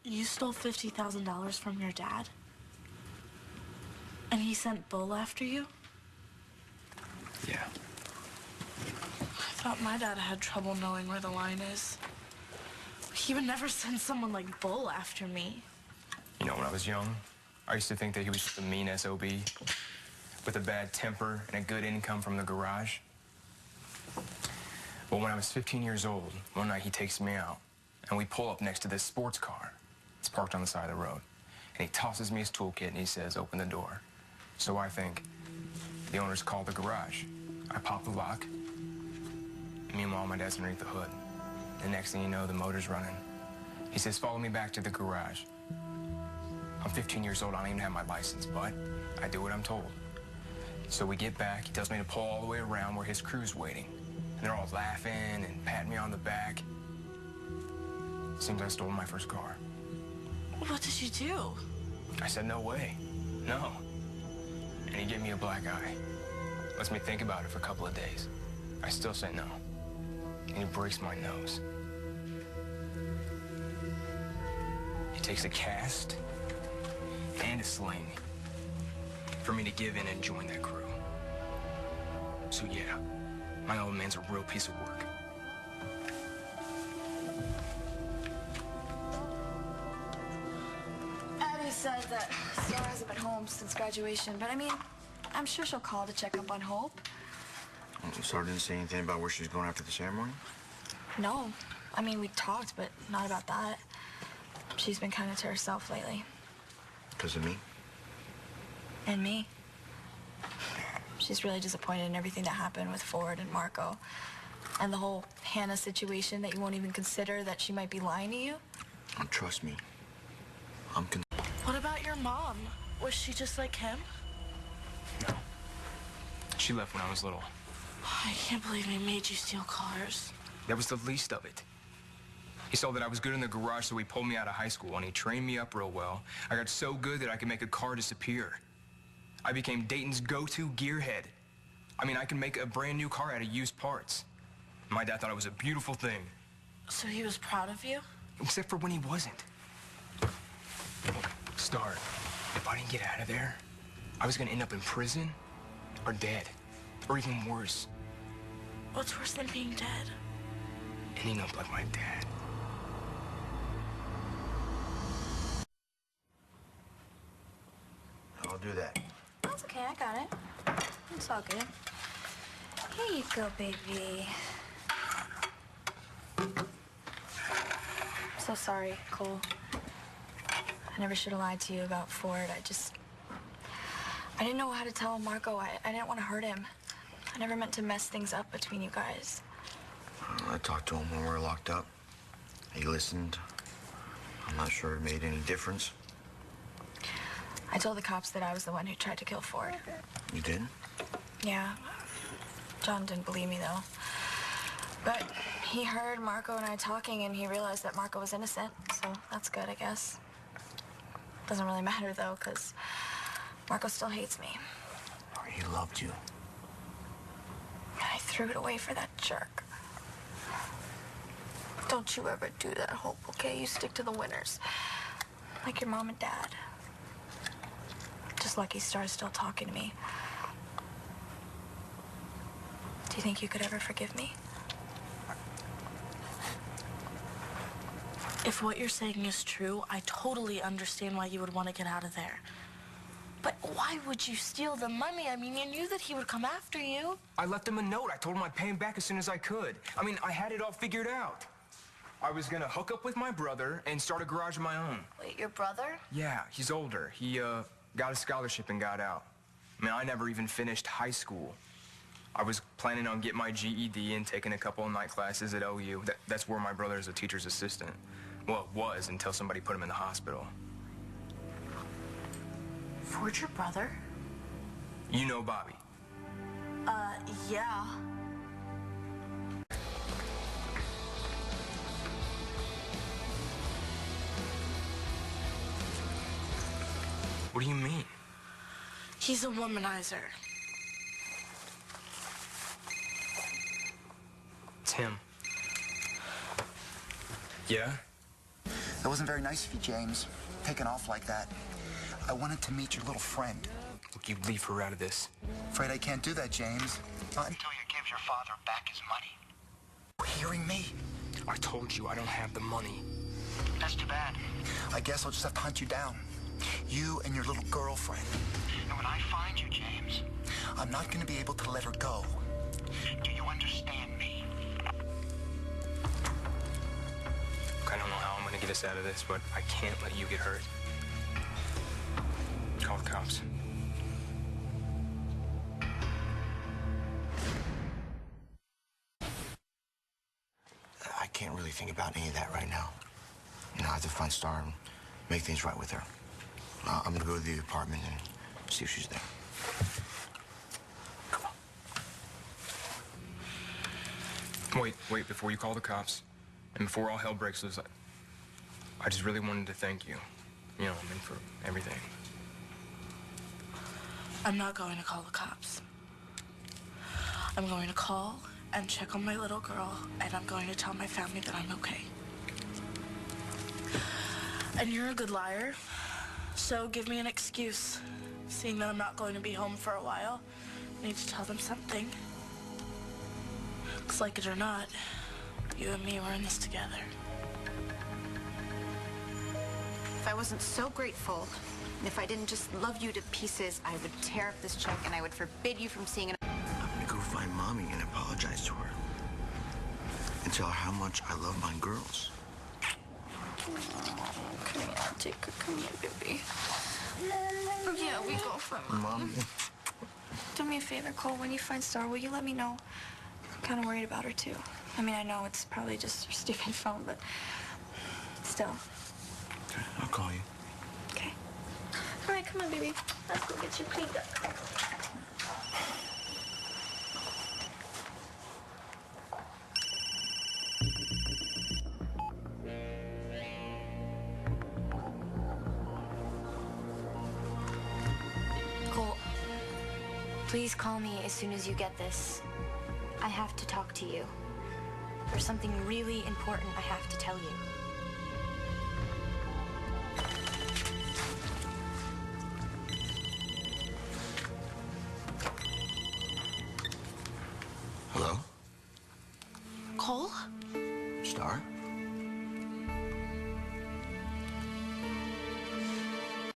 You stole $50,000 from your dad? And he sent Bull after you? Yeah. I thought my dad had trouble knowing where the line is. He would never send someone like Bull after me. You know, when I was young, I used to think that he was just a mean SOB with a bad temper and a good income from the garage. But when I was 15 years old, one night he takes me out, and we pull up next to this sports car. It's parked on the side of the road. And he tosses me his toolkit, and he says, "Open the door." So I think the owner's called the garage. I pop the lock. Meanwhile, my dad's underneath the hood. The next thing you know, the motor's running. He says, "Follow me back to the garage." I'm 15 years old. I don't even have my license, but I do what I'm told. So we get back. He tells me to pull all the way around where his crew's waiting. And they're all laughing and patting me on the back. Seems I stole my first car. What did you do? I said, "No way. No." And he gave me a black eye. Lets me think about it for a couple of days. I still say no. And he breaks my nose. He takes a cast and a sling for me to give in and join that crew. So yeah, my old man's a real piece of work. Abby said that Starr hasn't been home since graduation, but I mean, I'm sure she'll call to check up on Hope. Starr didn't say anything about where she's going after the ceremony? No. I mean, we talked, but not about that. She's been kind of to herself lately. Because of me? And me. She's really disappointed in everything that happened with Ford and Marco. And the whole Hannah situation that you won't even consider that she might be lying to you. Oh, trust me. I'm What about your mom? Was she just like him? No. She left when I was little. I can't believe he made you steal cars. That was the least of it. He saw that I was good in the garage, so he pulled me out of high school, and he trained me up real well. I got so good that I could make a car disappear. I became Dayton's go-to gearhead. I mean, I can make a brand new car out of used parts. My dad thought it was a beautiful thing. So he was proud of you? Except for when he wasn't. Starr, if I didn't get out of there, I was gonna end up in prison or dead, or even worse. What's worse than being dead? Ending up like my dad. I'll do that. That's okay, I got it. It's all good. Here you go, baby. So sorry, Cole. I never should have lied to you about Ford. I didn't know how to tell Marco. I didn't want to hurt him. I never meant to mess things up between you guys. I talked to him when we were locked up. He listened. I'm not sure it made any difference. I told the cops that I was the one who tried to kill Ford. You did? Yeah. John didn't believe me, though. But he heard Marco and I talking, and he realized that Marco was innocent. So that's good, I guess. Doesn't really matter, though, because Marco still hates me. He loved you. And I threw it away for that jerk. Don't you ever do that, Hope, okay? You stick to the winners. Like your mom and dad. Just lucky Star's still talking to me. Do you think you could ever forgive me? If what you're saying is true, I totally understand why you would want to get out of there. But why would you steal the money? I mean, you knew that he would come after you. I left him a note. I told him I'd pay him back as soon as I could. I mean, I had it all figured out. I was gonna hook up with my brother and start a garage of my own. Wait, your brother? Yeah, he's older. He, got a scholarship and got out. I mean, I never even finished high school. I was planning on getting my GED and taking a couple of night classes at OU. That's where my brother is a teacher's assistant. Well, it was until somebody put him in the hospital. Ford's your brother? You know Bobby. Yeah. What do you mean? He's a womanizer. It's him. Yeah? That wasn't very nice of you, James. Taking off like that. I wanted to meet your little friend. Look, you leave her out of this. Afraid I can't do that, James. Not until you give your father back his money. Hearing me? I told you I don't have the money. That's too bad. I guess I'll just have to hunt you down. You and your little girlfriend. And when I find you, James, I'm not going to be able to let her go. Do you understand me? Look, I don't know how I'm going to get us out of this, but I can't let you get hurt. Call the cops. I can't really think about any of that right now. You know, I have to find Starr and make things right with her. I'm gonna go to the apartment and see if she's there. Come on. Wait, before you call the cops, and before all hell breaks loose, I just really wanted to thank you. You know, I mean, for everything. I'm not going to call the cops. I'm going to call and check on my little girl, and I'm going to tell my family that I'm okay. And you're a good liar, so give me an excuse. Seeing that I'm not going to be home for a while, I need to tell them something. Looks like it or not, you and me were in this together. If I wasn't so grateful, and if I didn't just love you to pieces, I would tear up this check and I would forbid you from seeing it. I'm gonna go find Mommy and apologize to her. And tell her how much I love my girls. Come here, take her. Come here, baby. Yeah, we go for Mom. Do me a favor, Cole. When you find Starr, will you let me know? I'm kind of worried about her, too. I mean, I know it's probably just her stupid phone, but still. Okay, I'll call you. Okay. All right, come on, baby. Let's go get you cleaned up. Cole, please call me as soon as you get this. I have to talk to you. There's something really important I have to tell you.